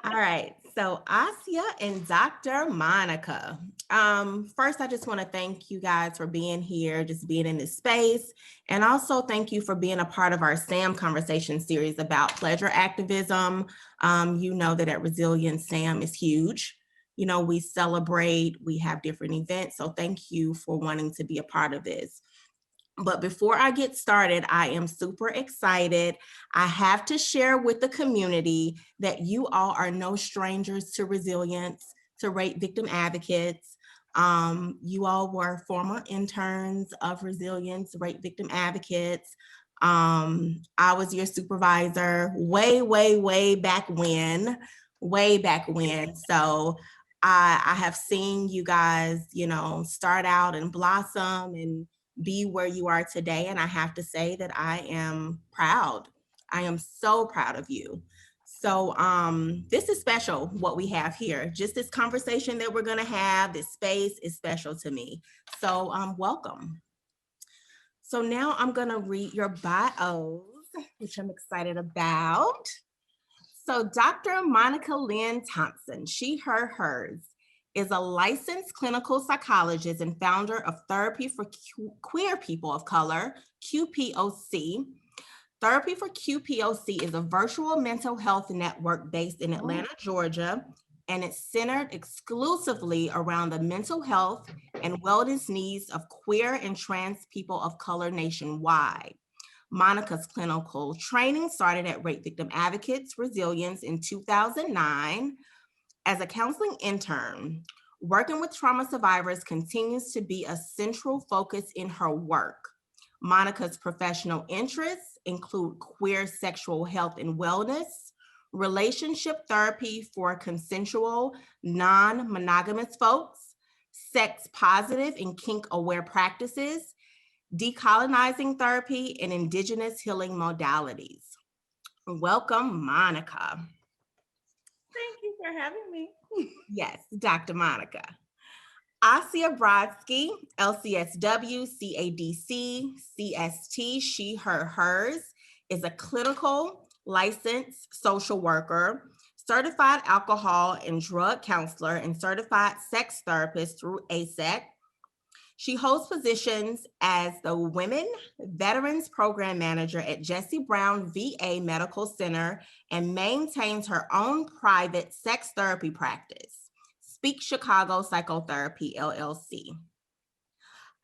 All right, so Asya and Dr. Monica. First, I just want to thank you guys for being here, just being in this space, and also thank you for being a part of our SAM conversation series about pleasure activism. You know that at Resilience, SAM is huge. You know, we celebrate, we have different events, so thank you for wanting to be a part of this. But before I get started, I am super excited. I have to share with the community that you all are no strangers to resilience, to rape victim advocates. You all were former interns of Resilience, rape victim advocates. I was your supervisor way back when, way back when. So I have seen you guys, you know, start out and blossom and be where you are today. And I have to say that I am proud. I am so proud of you. So this is special what we have here. Just this conversation that we're gonna have, this space is special to me. So welcome. So now I'm gonna read your bios, which I'm excited about. So Dr. Monica Lyn Thompson, she, her, hers, is a licensed clinical psychologist and founder of Therapy for Queer People of Color, QPOC. Therapy for QPOC is a virtual mental health network based in Atlanta, Georgia, and it's centered exclusively around the mental health and wellness needs of queer and trans people of color nationwide. Monica's clinical training started at Rape Victim Advocates Resilience in 2009. As a counseling intern, working with trauma survivors continues to be a central focus in her work. Monica's professional interests include queer sexual health and wellness, relationship therapy for consensual, non-monogamous folks, sex positive and kink aware practices, decolonizing therapy, and indigenous healing modalities. Welcome, Monica. Thank you for having me. Yes, Dr. Monica. Asya Brodsky, LCSW, CADC, CST, she, her, hers, is a clinical licensed social worker, certified alcohol and drug counselor, and certified sex therapist through ASEC. She holds positions as the Women Veterans Program Manager at Jesse Brown VA Medical Center and maintains her own private sex therapy practice, Speak Chicago Psychotherapy, LLC.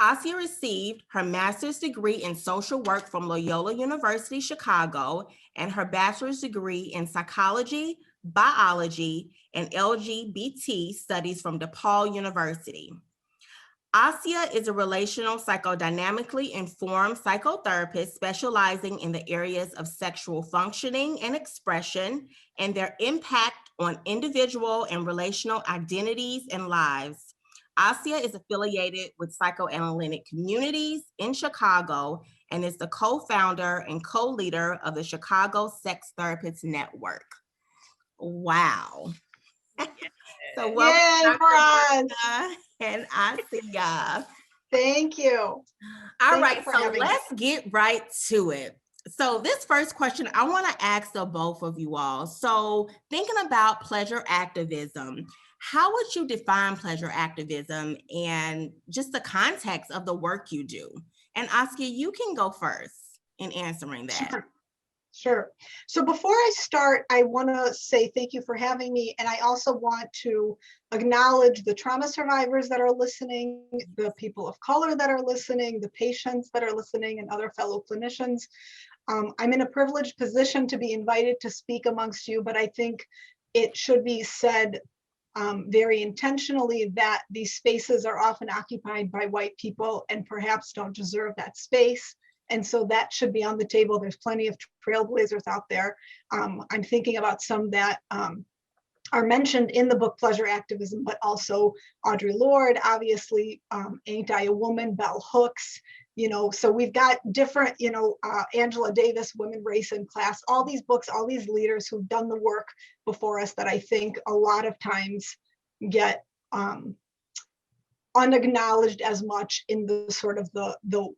Asya received her master's degree in social work from Loyola University, Chicago, and her bachelor's degree in psychology, biology, and LGBT studies from DePaul University. Asya is a relational psychodynamically informed psychotherapist specializing in the areas of sexual functioning and expression and their impact on individual and relational identities and lives. Asya is affiliated with Psychoanalytic Communities in Chicago and is the co-founder and co-leader of the Chicago Sex Therapists Network. Wow. So welcome, Dr. Monica and Asya. Thank you. All Thank right, you for so having me. let's get right to it. So this first question, I want to ask the both of you all. So thinking about pleasure activism, how would you define pleasure activism and just the context of the work you do? And Asya, you can go first in answering that. Sure. So before I start, I want to say thank you for having me. And I also want to acknowledge the trauma survivors that are listening, the people of color that are listening, the patients that are listening, and other fellow clinicians. I'm in a privileged position to be invited to speak amongst you, but I think it should be said very intentionally that these spaces are often occupied by white people and perhaps don't deserve that space. And so that should be on the table. There's plenty of trailblazers out there. I'm thinking about some that are mentioned in the book Pleasure Activism, but also Audre Lorde, obviously, Ain't I a Woman, Bell Hooks, you know, so we've got different, you know, Angela Davis, Women, Race, and Class, all these books, all these leaders who've done the work before us that I think a lot of times get unacknowledged as much in the sort of the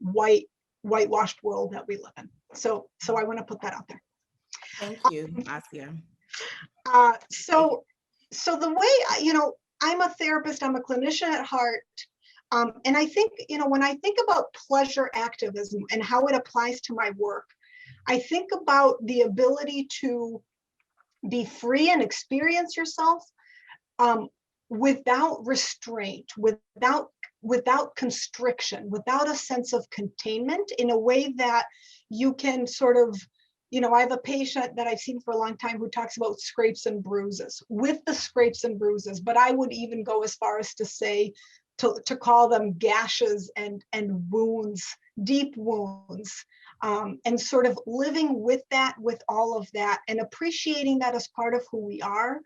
whitewashed world that we live in. So I want to put that out there. Thank you, Asya. So the way, I'm a therapist, I'm a clinician at heart. And I think, when I think about pleasure activism and how it applies to my work, I think about the ability to be free and experience yourself without restraint, without constriction, without a sense of containment, in a way that you can sort of, I have a patient that I've seen for a long time who talks about scrapes and bruises, with the scrapes and bruises, but I would even go as far as to say, to call them gashes and wounds, deep wounds, and sort of living with that, with all of that, and appreciating that as part of who we are,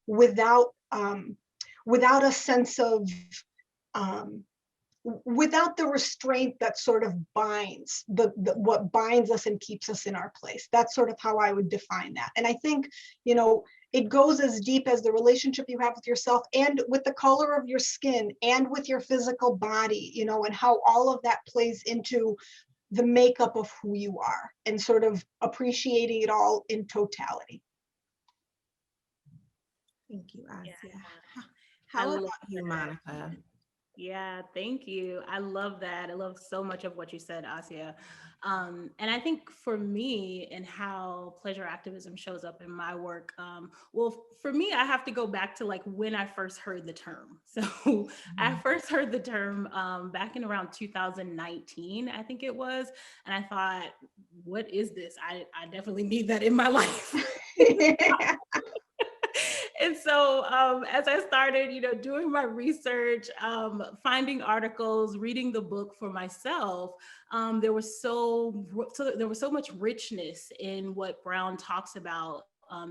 without a sense of, without the restraint that sort of binds, what binds us and keeps us in our place. That's sort of how I would define that. And I think, it goes as deep as the relationship you have with yourself, and with the color of your skin, and with your physical body, and how all of that plays into the makeup of who you are, and sort of appreciating it all in totality. Thank you, Asya. Yeah. How I about love you, Monica? Yeah, thank you. I love that. I love so much of what you said, Asya. And I think for me, and how pleasure activism shows up in my work, well, for me, I have to go back to like when I first heard the term. So I first heard the term back in around 2019, I think it was. And I thought, what is this? I definitely need that in my life. And so as I started, doing my research, finding articles, reading the book for myself, there was so much richness in what Brown talks about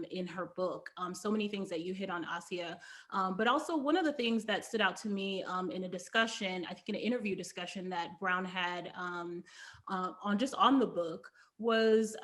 in her book. So many things that you hit on, Asya. But also one of the things that stood out to me in a discussion, I think in an interview discussion that Brown had on the book, was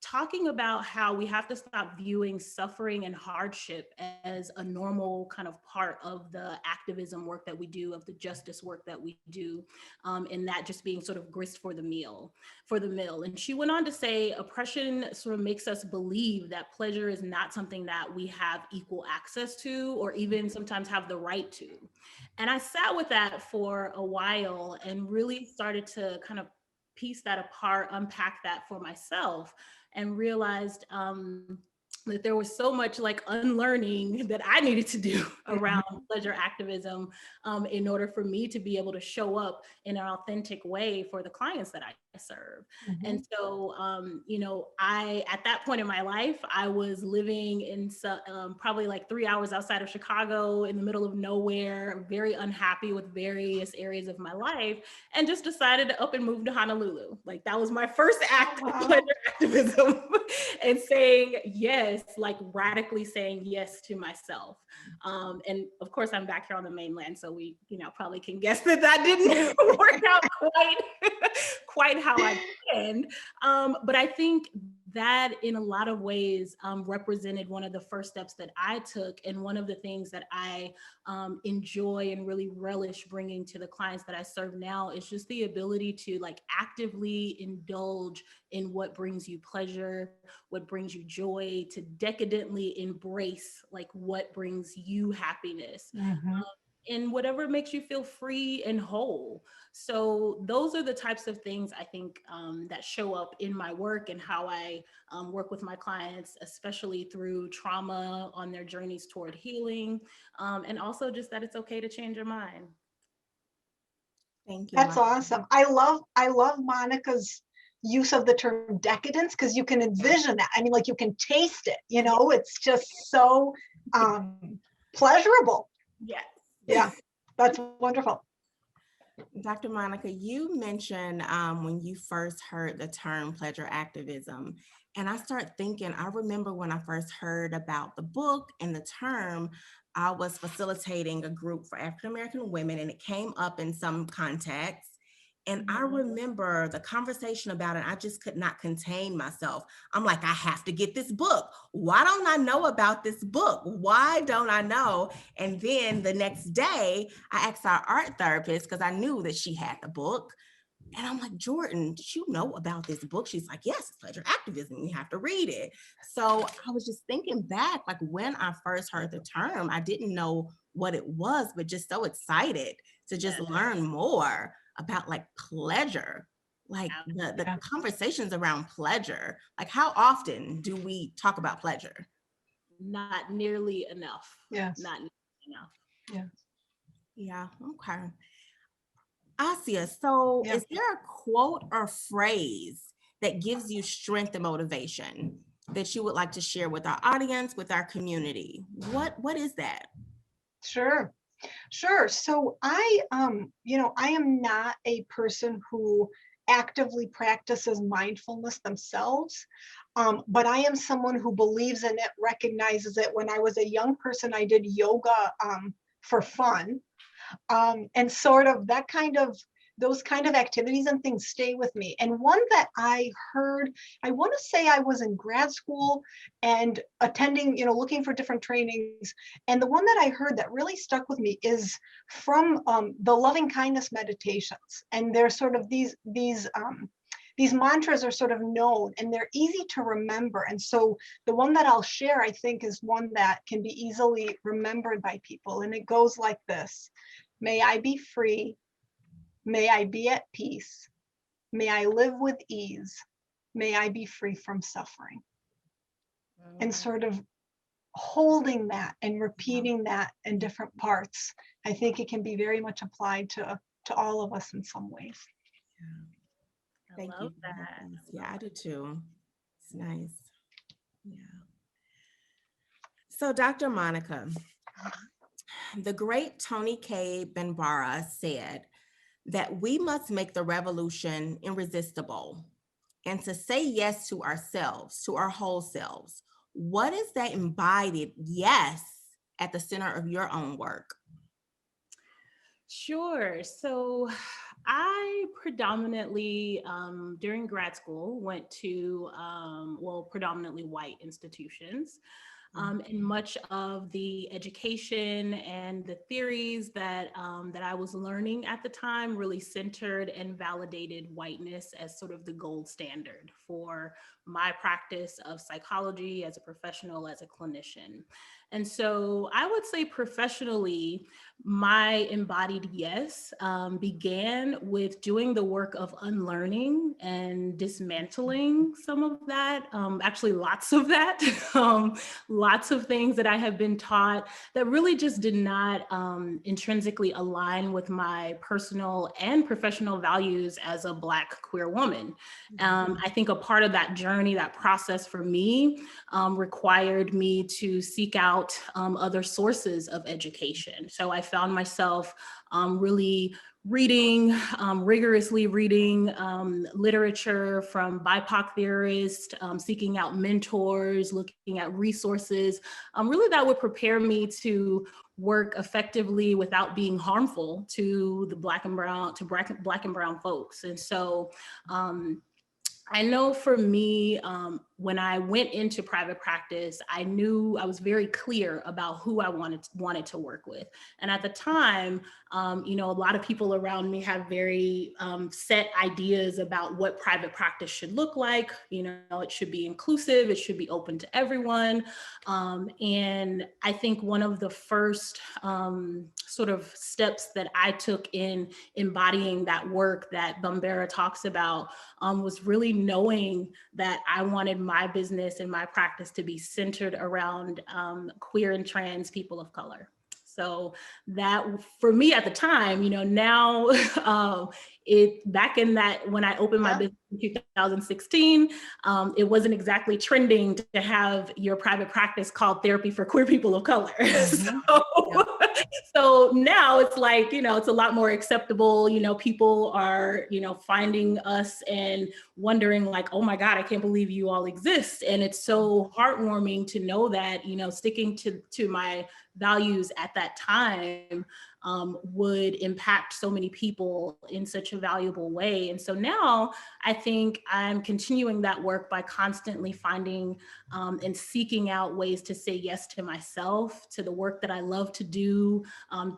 talking about how we have to stop viewing suffering and hardship as a normal kind of part of the activism work that we do, of the justice work that we do, and that just being sort of grist for the mill. And she went on to say, oppression sort of makes us believe that pleasure is not something that we have equal access to, or even sometimes have the right to. And I sat with that for a while and really started to kind of piece that apart, unpack that for myself, and realized that there was so much like unlearning that I needed to do around pleasure activism in order for me to be able to show up in an authentic way for the clients that I serve. And so, at that point in my life, I was living in probably like 3 hours outside of Chicago, in the middle of nowhere, very unhappy with various areas of my life, and just decided to up and move to Honolulu. Like that was my first act of pleasure activism, and saying yes, like radically saying yes to myself. And of course, I'm back here on the mainland, so we, probably can guess that didn't work out quite how I planned. But I think that in a lot of ways represented one of the first steps that I took, and one of the things that I enjoy and really relish bringing to the clients that I serve now is just the ability to like actively indulge in what brings you pleasure, what brings you joy, to decadently embrace like what brings you happiness. And whatever makes you feel free and whole. So those are the types of things I think that show up in my work, and how I work with my clients, especially through trauma on their journeys toward healing, and also just that it's okay to change your mind. Thank you. That's Monica. awesome. I love Monica's use of the term decadence, because you can envision that. I mean, like you can taste it, it's just so pleasurable. Yes. Yeah, that's wonderful. Dr. Monica, you mentioned when you first heard the term pleasure activism, and I start thinking, I remember when I first heard about the book and the term, I was facilitating a group for African-American women, and it came up in some context. And I remember the conversation about it. I just could not contain myself. I'm like, I have to get this book. Why don't I know about this book? Why don't I know? And then the next day, I asked our art therapist, because I knew that she had the book. And I'm like, Jordan, did you know about this book? She's like, yes, it's Pleasure Activism. You have to read it. So I was just thinking back, like when I first heard the term, I didn't know what it was, but just so excited to just learn more about like pleasure, like the conversations around pleasure. Like how often do we talk about pleasure? Not nearly enough. Yes. Not nearly enough. Yes. Yeah, okay. Asya, so is there a quote or phrase that gives you strength and motivation that you would like to share with our audience, with our community? What is that? Sure. So I, I am not a person who actively practices mindfulness themselves, but I am someone who believes in it, recognizes it. When I was a young person, I did yoga for fun. And sort of that kind of, those kind of activities and things stay with me. And one that I heard, I want to say I was in grad school and attending, looking for different trainings. And the one that I heard that really stuck with me is from the loving kindness meditations. And they're sort of these mantras are sort of known and they're easy to remember. And so the one that I'll share, I think, is one that can be easily remembered by people. And it goes like this: may I be free. May I be at peace. May I live with ease. May I be free from suffering. And sort of holding that and repeating that in different parts, I think it can be very much applied to all of us in some ways. Yeah. Thank you. That. Yeah, I do too. It's nice. Yeah. So, Dr. Monica, the great Toni Cade Bambara said that we must make the revolution irresistible and to say yes to ourselves, to our whole selves. What is that embodied yes at the center of your own work? Sure. So I predominantly, during grad school, went to, predominantly white institutions. And much of the education and the theories that I was learning at the time really centered and validated whiteness as sort of the gold standard for my practice of psychology as a professional, as a clinician. And so I would say professionally, my embodied yes began with doing the work of unlearning and dismantling some of that, actually lots of that, lots of things that I have been taught that really just did not intrinsically align with my personal and professional values as a Black queer woman. I think a part of that journey, that process for me required me to seek out other sources of education. So I found myself really reading, rigorously reading literature from BIPOC theorists, seeking out mentors, looking at resources, really that would prepare me to work effectively without being harmful to the Black and brown folks. And so I know for me, when I went into private practice, I knew I was very clear about who I wanted to work with. And at the time, a lot of people around me have very set ideas about what private practice should look like. It should be inclusive, it should be open to everyone. And I think one of the first sort of steps that I took in embodying that work that Bambara talks about was really knowing that I wanted my business and my practice to be centered around queer and trans people of color. So that for me at the time, now back in that, when I opened my business in 2016, it wasn't exactly trending to have your private practice called Therapy for Queer People of Color. So now it's like, it's a lot more acceptable. People are, finding us and wondering like, oh my God, I can't believe you all exist. And it's so heartwarming to know that, sticking to my values at that time would impact so many people in such a valuable way. And so now I think I'm continuing that work by constantly finding and seeking out ways to say yes to myself, to the work that I love to do,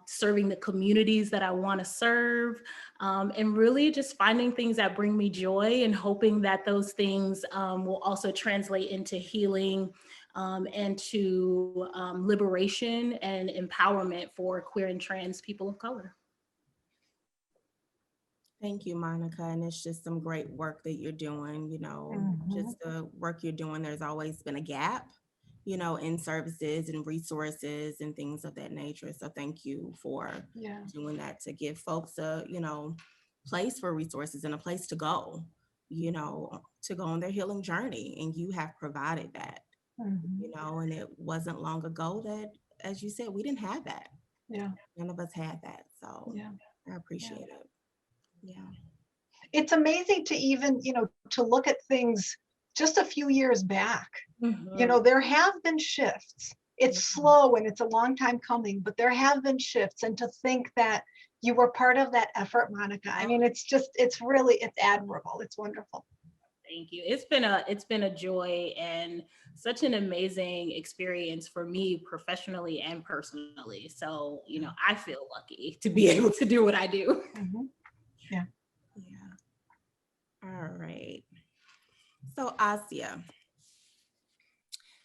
serving the communities that I want to serve, and really just finding things that bring me joy and hoping that those things will also translate into healing and to liberation and empowerment for queer and trans people of color. Thank you, Monica. And it's just some great work that you're doing, just the work you're doing. There's always been a gap, in services and resources and things of that nature. So thank you for doing that to give folks a, place for resources and a place to go, to go on their healing journey. And you have provided that. And it wasn't long ago that, as you said, we didn't have that. Yeah. None of us had that. So Yeah. I appreciate it. Yeah. It's amazing to even, to look at things just a few years back. There have been shifts. It's slow and it's a long time coming, but there have been shifts. And to think that you were part of that effort, Monica, I mean, it's admirable. It's wonderful. Thank you. It's been a joy and such an amazing experience for me professionally and personally. So, I feel lucky to be able to do what I do. Yeah. All right. So Asya,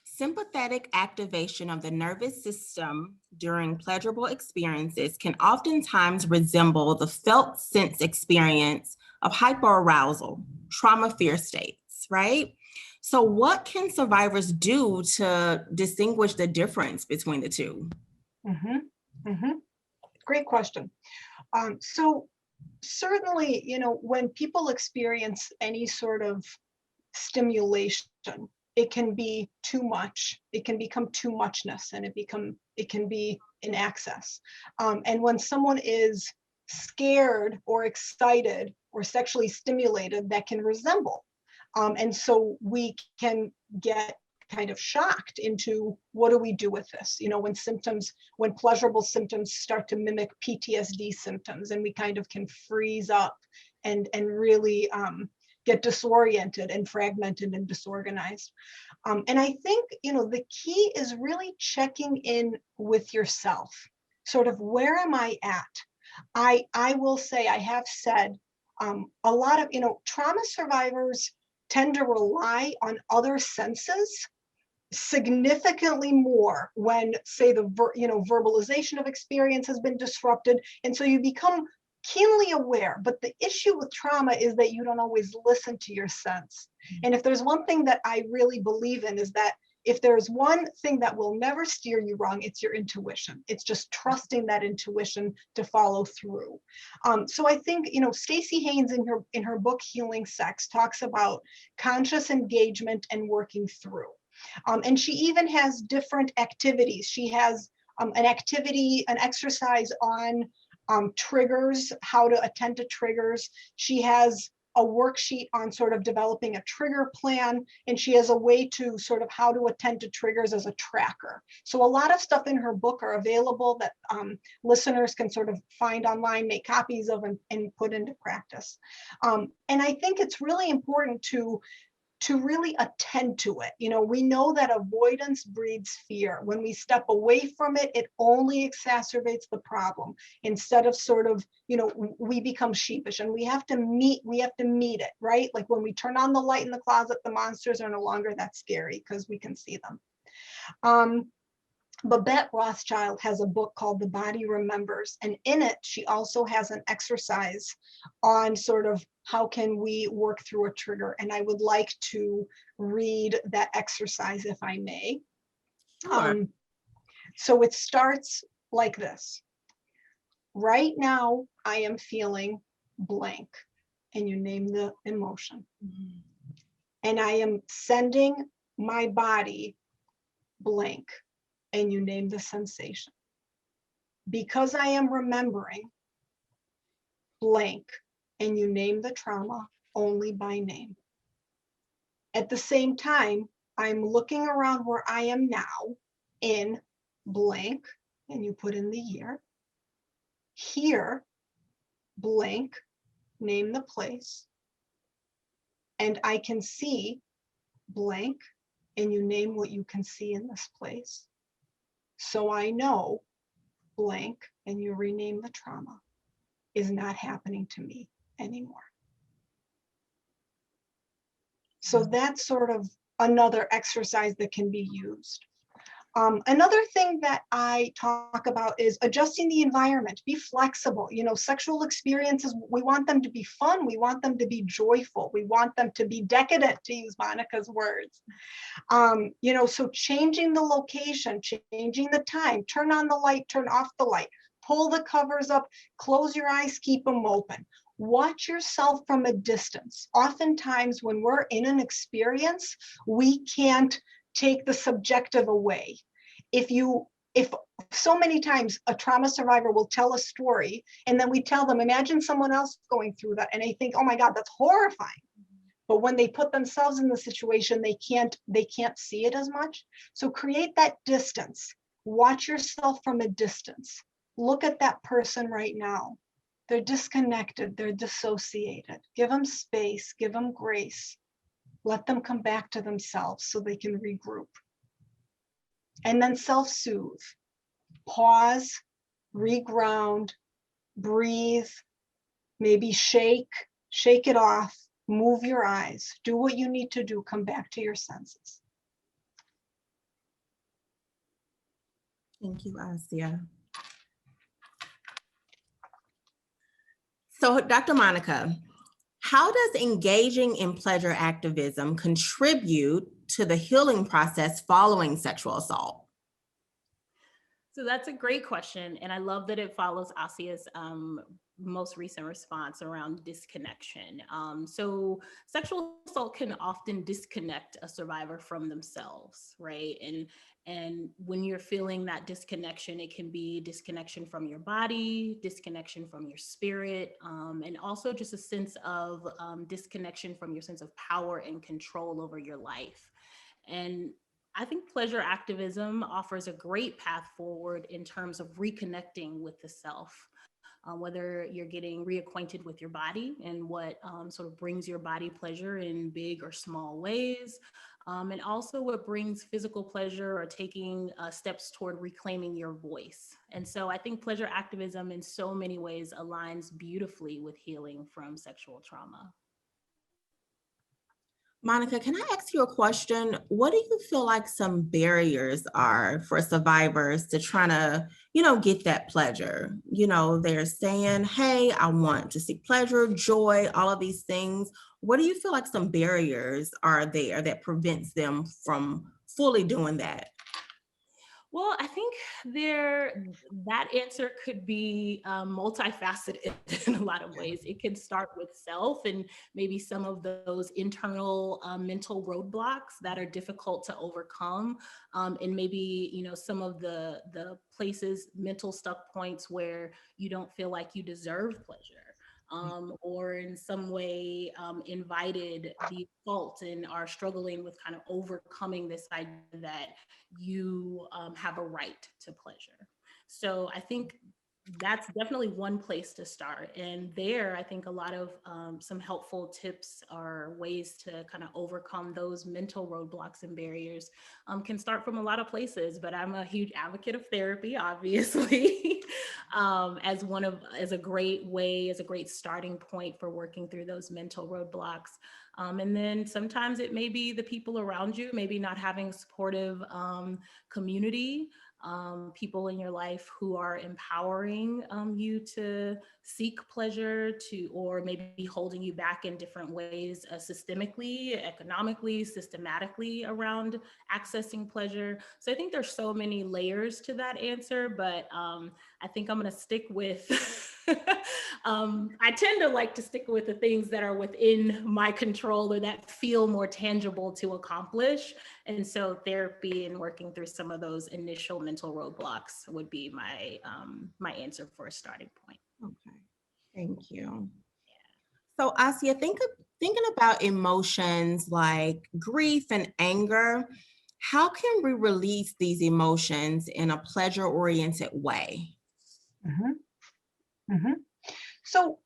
sympathetic activation of the nervous system during pleasurable experiences can oftentimes resemble the felt sense experience of hyperarousal, trauma fear states, right? So what can survivors do to distinguish the difference between the two? Great question. So certainly, when people experience any sort of stimulation, it can be too much. It can become too muchness, and it can be in excess. And when someone is scared or excited or sexually stimulated, that can resemble. And so we can get kind of shocked into what do we do with this? When pleasurable symptoms start to mimic PTSD symptoms, and we kind of can freeze up and really get disoriented and fragmented and disorganized. And I think, the key is really checking in with yourself. Sort of, where am I at? I will say, I have said, a lot of, trauma survivors tend to rely on other senses significantly more when, say, the verbalization of experience has been disrupted. And so you become keenly aware. But the issue with trauma is that you don't always listen to your sense. And if there's one thing that I really believe in, is that if there's one thing that will never steer you wrong, it's your intuition. It's just trusting that intuition to follow through. So I think, Stacey Haynes in her book, Healing Sex, talks about conscious engagement and working through. And she even has different activities. She has an exercise on triggers, how to attend to triggers. She has a worksheet on sort of developing a trigger plan, and she has a way to sort of how to attend to triggers as a tracker. So a lot of stuff in her book are available that listeners can sort of find online, make copies of, and put into practice. And I think it's really important to really attend to it. We know that avoidance breeds fear. When we step away from it, it only exacerbates the problem. Instead of sort of, we become sheepish, and we have to meet it, right? Like when we turn on the light in the closet, the monsters are no longer that scary because we can see them. Babette Rothschild has a book called The Body Remembers, and in it, she also has an exercise on sort of how can we work through a trigger. And I would like to read that exercise, if I may. Sure. So it starts like this. Right now, I am feeling blank, and you name the emotion. And I am sending my body blank, and you name the sensation. Because I am remembering blank, and you name the trauma only by name. At the same time, I'm looking around where I am now in blank, and you put in the year. here, blank, name the place, and I can see blank, and you name what you can see in this place. So I know blank, and you rename the trauma, is not happening to me anymore. So that's sort of another exercise that can be used. Another thing that I talk about is adjusting the environment. Be flexible. You know, sexual experiences, we want them to be fun. We want them to be joyful. We want them to be decadent, to use Monica's words. You know, so changing the location, changing the time, turn on the light, turn off the light, pull the covers up, close your eyes, keep them open. Watch yourself from a distance. Oftentimes when we're in an experience, we can't take the subjective away. If so many times a trauma survivor will tell a story and then we tell them, imagine someone else going through that, and they think, oh my God, that's horrifying. But when they put themselves in the situation, they can't see it as much. So create that distance. Watch yourself from a distance. Look at that person right now. They're disconnected, they're dissociated. Give them space, give them grace. Let them come back to themselves so they can regroup. And then self-soothe. Pause, reground, breathe, maybe shake it off, move your eyes, do what you need to do, come back to your senses. Thank you, Asya. So, Dr. Monica, how does engaging in pleasure activism contribute to the healing process following sexual assault? So that's a great question. And I love that it follows Asya's most recent response around disconnection. So sexual assault can often disconnect a survivor from themselves, right? And when you're feeling that disconnection, it can be disconnection from your body, disconnection from your spirit, and also just a sense of disconnection from your sense of power and control over your life. And I think pleasure activism offers a great path forward in terms of reconnecting with the self. Whether you're getting reacquainted with your body and what sort of brings your body pleasure in big or small ways, and also what brings physical pleasure or taking steps toward reclaiming your voice. And so I think pleasure activism in so many ways aligns beautifully with healing from sexual trauma. Monica, can I ask you a question? What do you feel like some barriers are for survivors to trying to, get that pleasure? They're saying, hey, I want to seek pleasure, joy, all of these things. What do you feel like some barriers are there that prevents them from fully doing that? Well, I think that answer could be multifaceted in a lot of ways. It could start with self and maybe some of those internal mental roadblocks that are difficult to overcome, and maybe some of the places, mental stuck points where you don't feel like you deserve pleasure. Or in some way invited the assault and are struggling with kind of overcoming this idea that you have a right to pleasure. So I think that's definitely one place to start. And there, I think a lot of some helpful tips or ways to kind of overcome those mental roadblocks and barriers can start from a lot of places, but I'm a huge advocate of therapy, obviously, as a great starting point for working through those mental roadblocks. And then sometimes it may be the people around you, maybe not having supportive community, people in your life who are empowering you to seek pleasure, or maybe holding you back in different ways, systemically, economically, systematically around accessing pleasure. So I think there's so many layers to that answer, but I think I'm going to stick with I tend to like to stick with the things that are within my control or that feel more tangible to accomplish. And so therapy and working through some of those initial mental roadblocks would be my my answer for a starting point. Okay, thank you. Yeah. So Asya, thinking about emotions like grief and anger, how can we release these emotions in a pleasure-oriented way? Mm-hmm. Mhm. So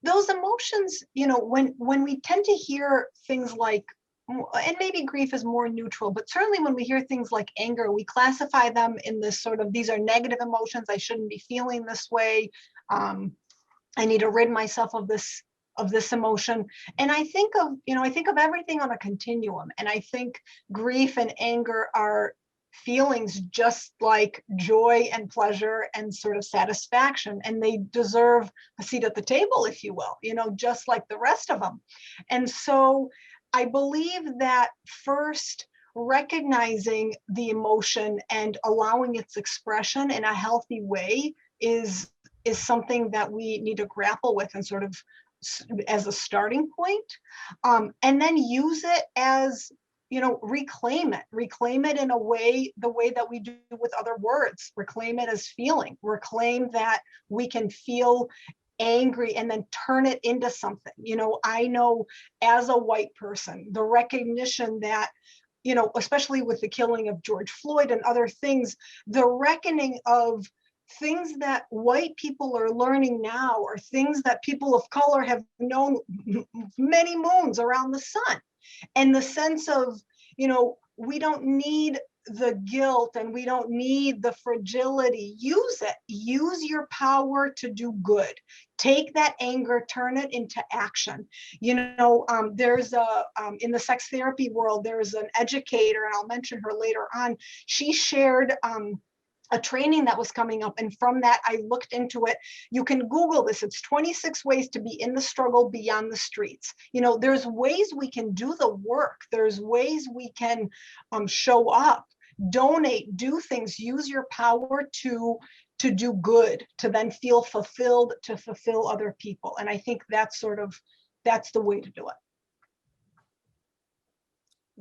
those emotions, when we tend to hear things like, and maybe grief is more neutral, but certainly when we hear things like anger, we classify them in this sort of, these are negative emotions. I shouldn't be feeling this way. I need to rid myself of this emotion. And I think of everything on a continuum. And I think grief and anger are feelings just like joy and pleasure and sort of satisfaction, and they deserve a seat at the table, if you will, just like the rest of them. And so I believe that first, recognizing the emotion and allowing its expression in a healthy way is something that we need to grapple with and sort of as a starting point, and then use it as, reclaim it in a way, the way that we do with other words. Reclaim it as feeling. Reclaim that we can feel angry and then turn it into something. I know as a white person, the recognition that, especially with the killing of George Floyd and other things, the reckoning of things that white people are learning now are things that people of color have known many moons around the sun. And the sense of, we don't need the guilt and we don't need the fragility. Use it. Use your power to do good. Take that anger, turn it into action. There's in the sex therapy world, there's an educator, and I'll mention her later on. She shared a training that was coming up. And from that, I looked into it. You can Google this. It's 26 ways to be in the struggle beyond the streets. There's ways we can do the work. There's ways we can show up, donate, do things, use your power to do good, to then feel fulfilled, to fulfill other people. And I think that's the way to do it.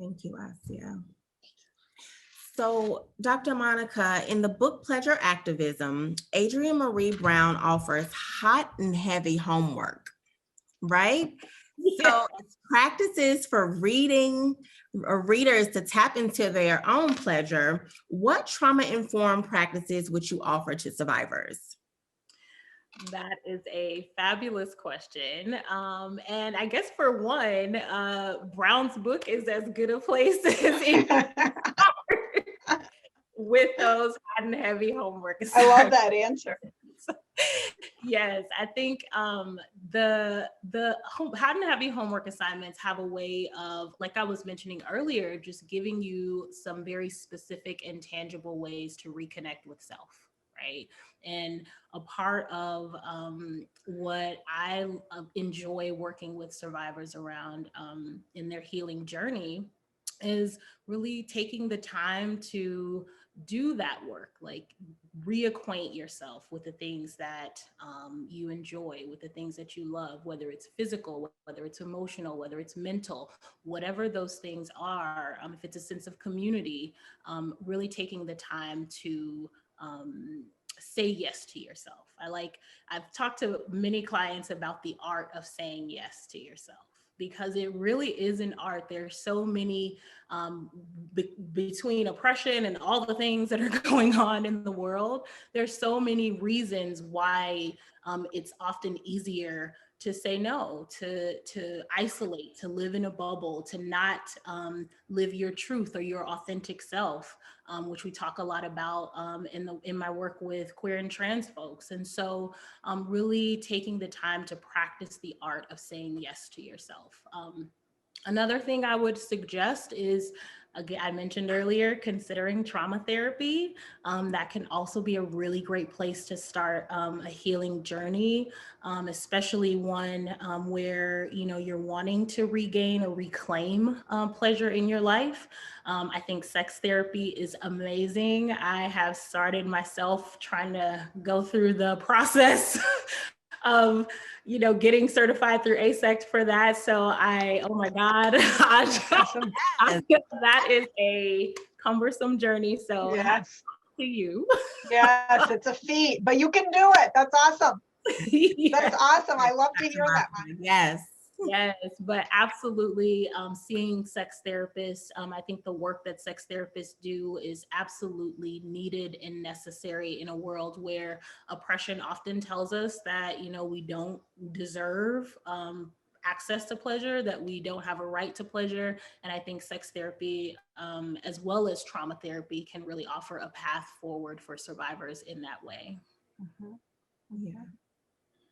Thank you, Asya. So, Dr. Monica, in the book Pleasure Activism, Adrienne Maree Brown offers hot and heavy homework, right? Yeah. So it's practices for readers to tap into their own pleasure. What trauma-informed practices would you offer to survivors? That is a fabulous question. And I guess for one, Brown's book is as good a place as any with those hot and heavy homework I love that answer. Yes, I think the hot and heavy homework assignments have a way of, like I was mentioning earlier, just giving you some very specific and tangible ways to reconnect with self, right? And a part of what I enjoy working with survivors around in their healing journey is really taking the time to do that work, like reacquaint yourself with the things that you enjoy, with the things that you love, whether it's physical, whether it's emotional, whether it's mental, whatever those things are. If it's a sense of community, really taking the time to say yes to yourself. I've talked to many clients about the art of saying yes to yourself, because it really is an art. There's so many between oppression and all the things that are going on in the world. There's so many reasons why it's often easier to say no, to isolate, to live in a bubble, to not live your truth or your authentic self, which we talk a lot about in my work with queer and trans folks. And so really taking the time to practice the art of saying yes to yourself. Another thing I would suggest is, again, I mentioned earlier, considering trauma therapy. That can also be a really great place to start a healing journey, especially one where you're wanting to regain or reclaim pleasure in your life. I think sex therapy is amazing. I have started myself trying to go through the process of getting certified through ASECT for that. So oh my God, I feel that is a cumbersome journey. So yes, to you. Yes, it's a feat, but you can do it. That's awesome. Yeah. That's awesome. I love to hear that. Yes. Yes, but absolutely, seeing sex therapists, I think the work that sex therapists do is absolutely needed and necessary in a world where oppression often tells us that, we don't deserve access to pleasure, that we don't have a right to pleasure. And I think sex therapy, as well as trauma therapy, can really offer a path forward for survivors in that way. Yeah.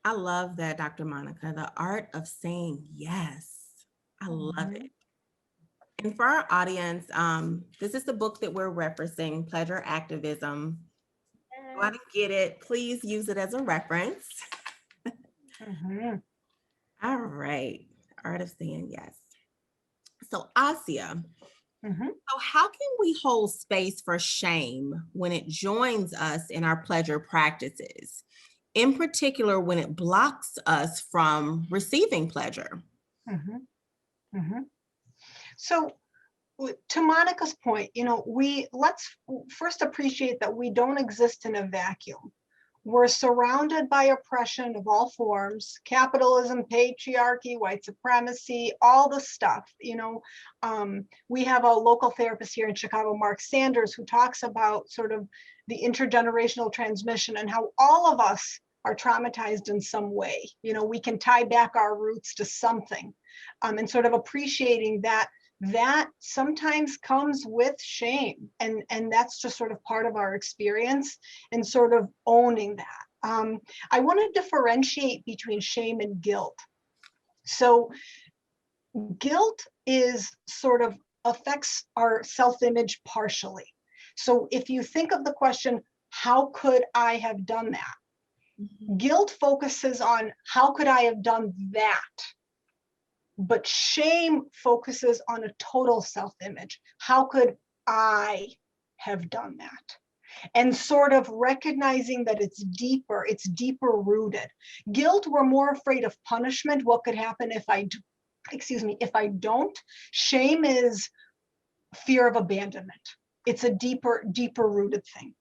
I love that, Dr. Monica, the art of saying yes. I love it. And for our audience, this is the book that we're referencing, Pleasure Activism. Go out and get it. Please use it as a reference. All right. Art of saying yes. So, Asya, so how can we hold space for shame when it joins us in our pleasure practices? In particular, when it blocks us from receiving pleasure? So to Monica's point, let's first appreciate that we don't exist in a vacuum. We're surrounded by oppression of all forms, capitalism, patriarchy, white supremacy, all the stuff. We have a local therapist here in Chicago, Mark Sanders, who talks about sort of the intergenerational transmission and how all of us are traumatized in some way. We can tie back our roots to something, and sort of appreciating that sometimes comes with shame, and that's just sort of part of our experience, and sort of owning that. I want to differentiate between shame and guilt. So guilt is sort of affects our self-image partially. So if you think of the question, how could I have done that? Guilt focuses on how could I have done that? But shame focuses on a total self-image. How could I have done that? And sort of recognizing that it's deeper rooted. Guilt, we're more afraid of punishment. What could happen if if I don't? Shame is fear of abandonment. It's a deeper rooted thing.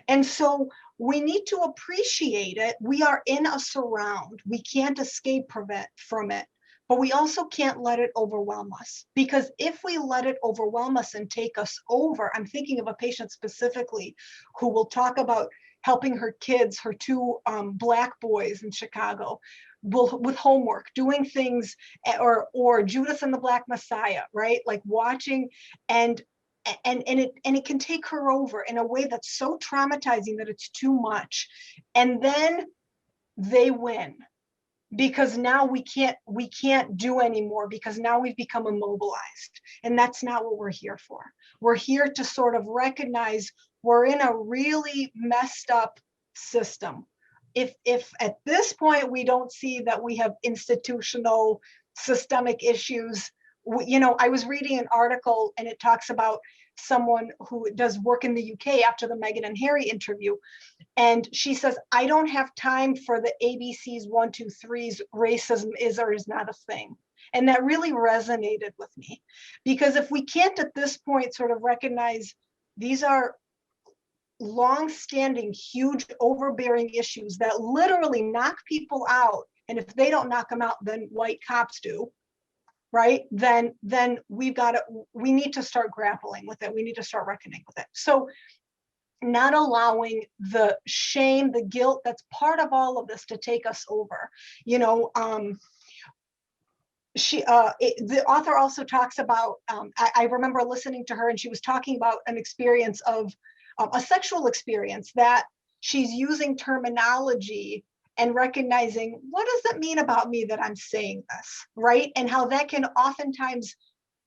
And so we need to appreciate it. We are in a surround. We can't escape from it. But we also can't let it overwhelm us, because if we let it overwhelm us and take us over, I'm thinking of a patient specifically who will talk about helping her kids, her two Black boys in Chicago, with homework, doing things, or Judas and the Black Messiah, right? Like watching, and it can take her over in a way that's so traumatizing that it's too much. And then they win, because now we can't do anymore, because now we've become immobilized, and that's not what we're here for. We're here to sort of recognize we're in a really messed up system. If at this point we don't see that we have institutional systemic issues, I was reading an article and it talks about someone who does work in the UK after the Meghan and Harry interview. And she says, I don't have time for the ABCs 1, 2, 3s, racism is or is not a thing. And that really resonated with me, because if we can't at this point sort of recognize these are long-standing, huge, overbearing issues that literally knock people out, and if they don't knock them out, then white cops do, right? Then we need to start grappling with it. We need to start reckoning with it. So not allowing the shame, the guilt that's part of all of this to take us over. The author also talks about, I remember listening to her, and she was talking about an experience of a sexual experience, that she's using terminology and recognizing, what does it mean about me that I'm saying this, right? And how that can oftentimes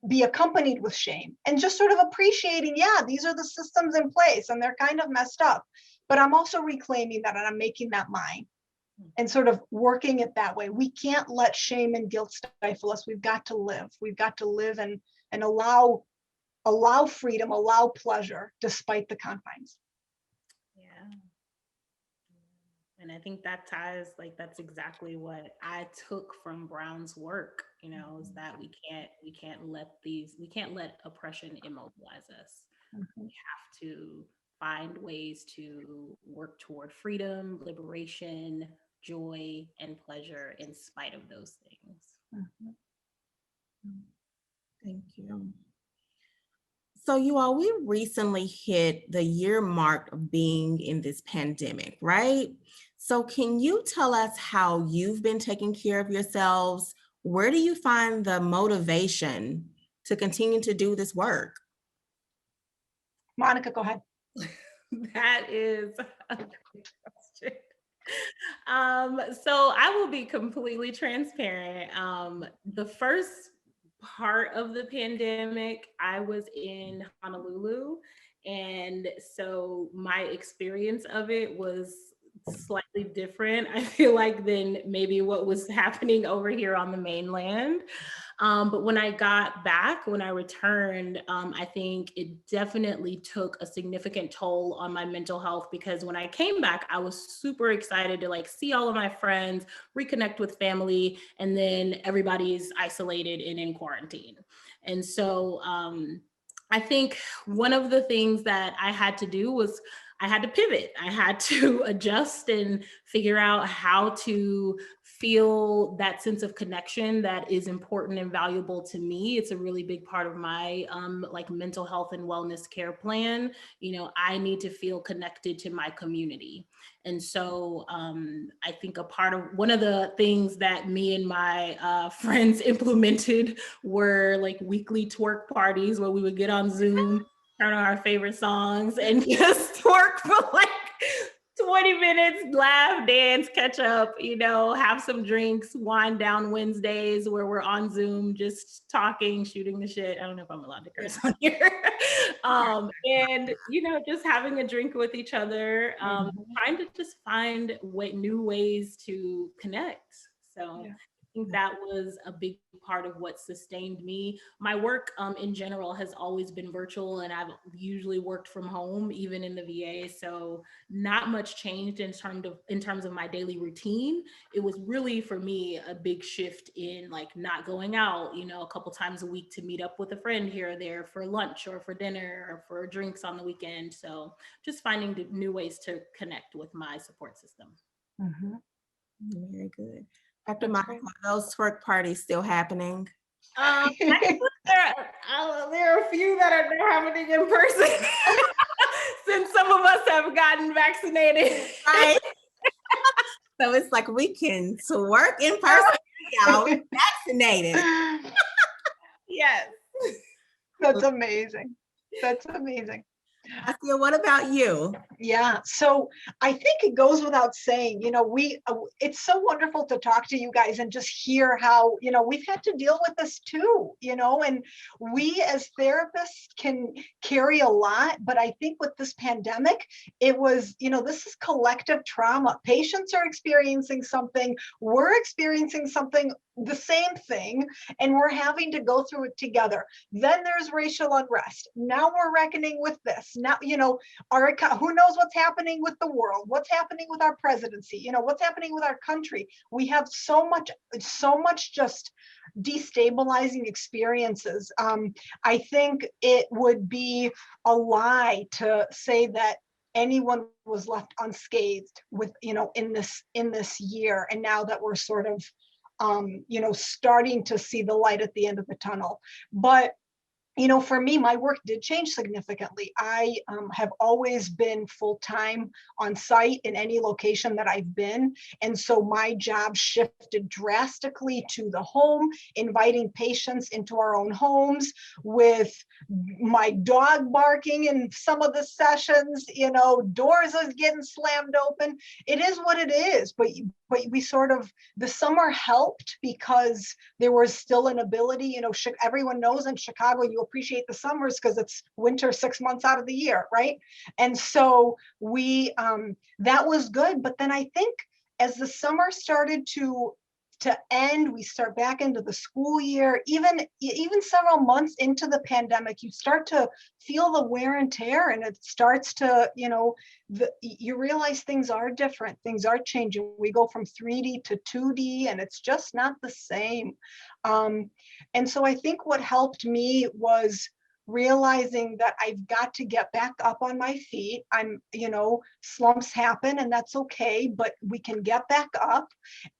be accompanied with shame, and just sort of appreciating, yeah, these are the systems in place and they're kind of messed up, but I'm also reclaiming that and I'm making that mine, and sort of working it that way. We can't let shame and guilt stifle us. We've got to live and allow freedom, allow pleasure despite the confines. Yeah. And I think that ties, that's exactly what I took from Brown's work, is that we can't let oppression immobilize us. We have to find ways to work toward freedom, liberation, joy, and pleasure in spite of those things. Thank you. So you all, we recently hit the year mark of being in this pandemic, right? So can you tell us how you've been taking care of yourselves? Where do you find the motivation to continue to do this work? Monica, go ahead. That is a great question. So I will be completely transparent. The first part of the pandemic, I was in Honolulu. And so my experience of it was slightly different, I feel like, than maybe what was happening over here on the mainland. But when I got back, when I returned, I think it definitely took a significant toll on my mental health, because when I came back, I was super excited to like see all of my friends, reconnect with family, and then everybody's isolated and in quarantine. And so I think one of the things that I had to do was I had to pivot. I had to adjust and figure out how to feel that sense of connection that is important and valuable to me. It's a really big part of my like mental health and wellness care plan. You know, I need to feel connected to my community. And so I think one of the things that me and my friends implemented were like weekly twerk parties where we would get on Zoom, turn on our favorite songs, and just twerk for like 20 minutes, laugh, dance, catch up, you know, have some drinks, wind down Wednesdays where we're on Zoom, just talking, shooting the shit. I don't know if I'm allowed to curse on here. And, you know, just having a drink with each other, trying to just find new ways to connect. So I think that was a big part of what sustained me. My work in general has always been virtual, and I've usually worked from home, even in the VA. So not much changed in terms of my daily routine. It was really, for me, a big shift in like not going out, you know, a couple times a week to meet up with a friend here or there for lunch or for dinner or for drinks on the weekend. So just finding new ways to connect with my support system. Very good. Dr. Monica, are those twerk parties still happening? There are a few that are now happening in person since some of us have gotten vaccinated. Right. So it's like we can twerk in person, out vaccinated. Yes. That's amazing. That's amazing. Asya, what about you? Yeah, so I think it goes without saying, you know, it's so wonderful to talk to you guys and just hear how, you know, we've had to deal with this too, you know, and we as therapists can carry a lot, but I think with this pandemic, it was, you know, this is collective trauma. Patients are experiencing something, we're experiencing something, the same thing, and we're having to go through it together. Then there's racial unrest. Now we're reckoning with this. Now, you know, who knows what's happening with the world, what's happening with our presidency, you know, what's happening with our country. We have so much just destabilizing experiences. I think it would be a lie to say that anyone was left unscathed with, you know, in this year. And now that we're sort of you know, starting to see the light at the end of the tunnel. But you know, for me, my work did change significantly. I have always been full-time on site in any location that I've been. And so my job shifted drastically to the home, inviting patients into our own homes with my dog barking in some of the sessions, you know, doors are getting slammed open. It is what it is, but we sort of, the summer helped because there was still an ability, you know, everyone knows in Chicago, you appreciate the summers because it's winter 6 months out of the year, right? And so that was good. But then I think as the summer started to end, we start back into the school year, even several months into the pandemic, you start to feel the wear and tear, and it starts to, you know, you realize things are different, things are changing. We go from 3D to 2D, and it's just not the same. And so I think what helped me was realizing that I've got to get back up on my feet. Slumps happen and that's okay, but we can get back up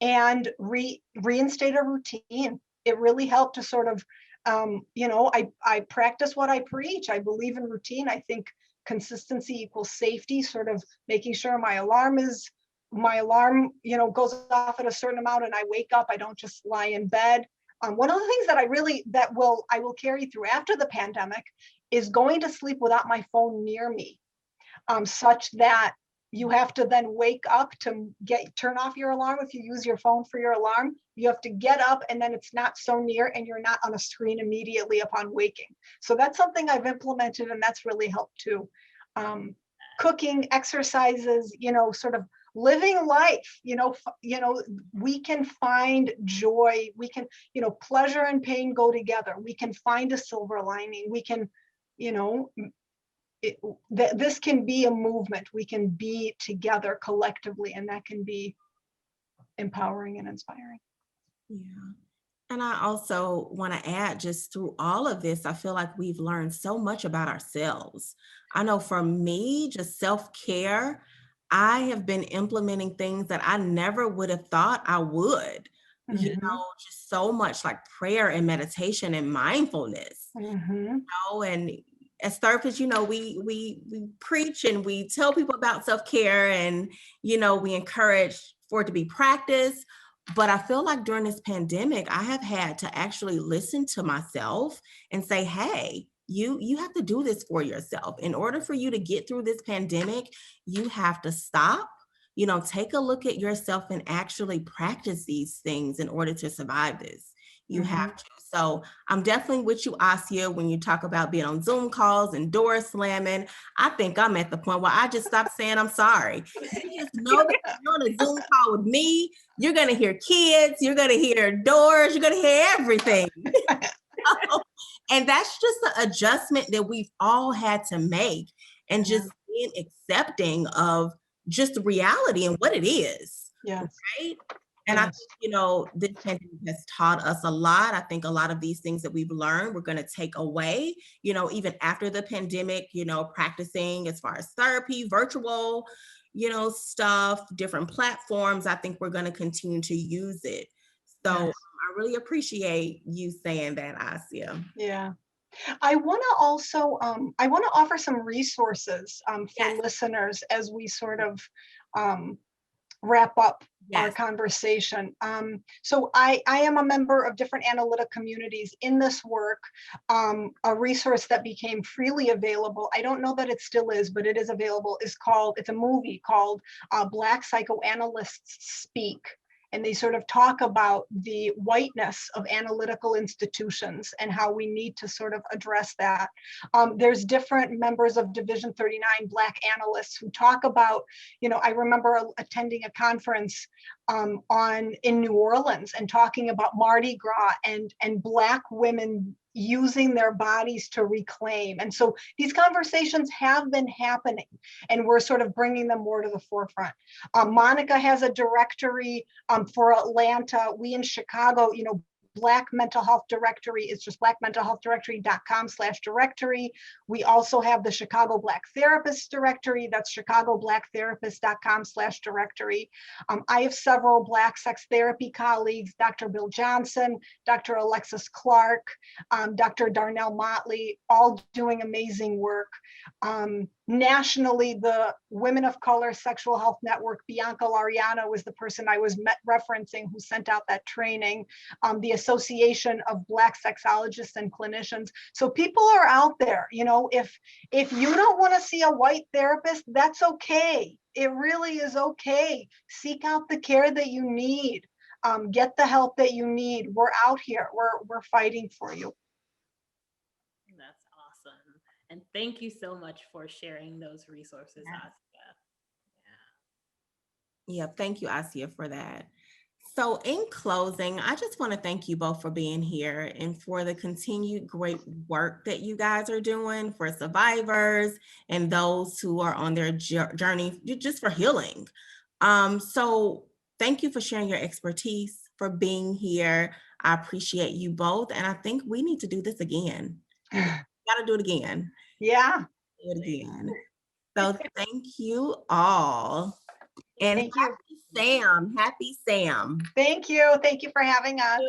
and reinstate a routine. It really helped to sort of, I practice what I preach. I believe in routine. I think consistency equals safety, sort of making sure my alarm, goes off at a certain amount and I wake up. I don't just lie in bed. One of the things that I will carry through after the pandemic is going to sleep without my phone near me, such that you have to then wake up to turn off your alarm. If you use your phone for your alarm, you have to get up and then it's not so near and you're not on a screen immediately upon waking. So that's something I've implemented and that's really helped too. Cooking, exercises, sort of living life, we can find joy. We can, pleasure and pain go together. We can find a silver lining. We can, this can be a movement. We can be together collectively, and that can be empowering and inspiring. Yeah. And I also want to add, just through all of this, I feel like we've learned so much about ourselves. I know for me, just self-care, I have been implementing things that I never would have thought I would, just so much like prayer and meditation and mindfulness, and as therapists, we preach and we tell people about self-care and, we encourage for it to be practiced. But I feel like during this pandemic, I have had to actually listen to myself and say, hey, you have to do this for yourself. In order for you to get through this pandemic, you have to stop, take a look at yourself and actually practice these things in order to survive this. You have to. So I'm definitely with you, Asya, when you talk about being on Zoom calls and door slamming. I think I'm at the point where I just stopped saying I'm sorry. You just know that you're on a Zoom call with me, you're going to hear kids, you're going to hear doors, you're going to hear everything. And that's just the adjustment that we've all had to make, and just being accepting of just the reality and what it is. Yeah. Right. And I think, this pandemic has taught us a lot. I think a lot of these things that we've learned, we're going to take away, even after the pandemic, practicing as far as therapy, virtual, stuff, different platforms. I think we're going to continue to use it. So I really appreciate you saying that, Asya. Yeah. I want to also, offer some resources for listeners as we sort of wrap up our conversation. So I am a member of different analytic communities in this work. A resource that became freely available, I don't know that it still is, but it is available, it's a movie called Black Psychoanalysts Speak. And they sort of talk about the whiteness of analytical institutions and how we need to sort of address that. There's different members of Division 39 Black analysts who talk about, I remember attending a conference in New Orleans and talking about Mardi Gras and Black women using their bodies to reclaim. And so these conversations have been happening, and we're sort of bringing them more to the forefront. Monica has a directory for Atlanta. We in Chicago, Black Mental Health Directory is just blackmentalhealthdirectory.com/directory. We also have the Chicago Black Therapists Directory. That's chicagoblacktherapists.com/directory. I have several Black sex therapy colleagues, Dr. Bill Johnson, Dr. Alexis Clark, Dr. Darnell Motley, all doing amazing work. Nationally, the Women of Color Sexual Health Network, Bianca Lariano was the person I was referencing who sent out that training. The Association of Black Sexologists and Clinicians. So people are out there, if you don't want to see a white therapist, that's okay. It really is okay. Seek out the care that you need. Get the help that you need. We're out here. We're fighting for you. That's awesome. And thank you so much for sharing those resources, Asya. Yeah, thank you, Asya, for that. So in closing, I just want to thank you both for being here and for the continued great work that you guys are doing for survivors and those who are on their journey just for healing. So thank you for sharing your expertise, for being here. I appreciate you both. And I think we need to do this again. We gotta do it again. Yeah. Do it again. So thank you all. And Thank you. Happy Sam. Happy Sam. Thank you. Thank you for having us.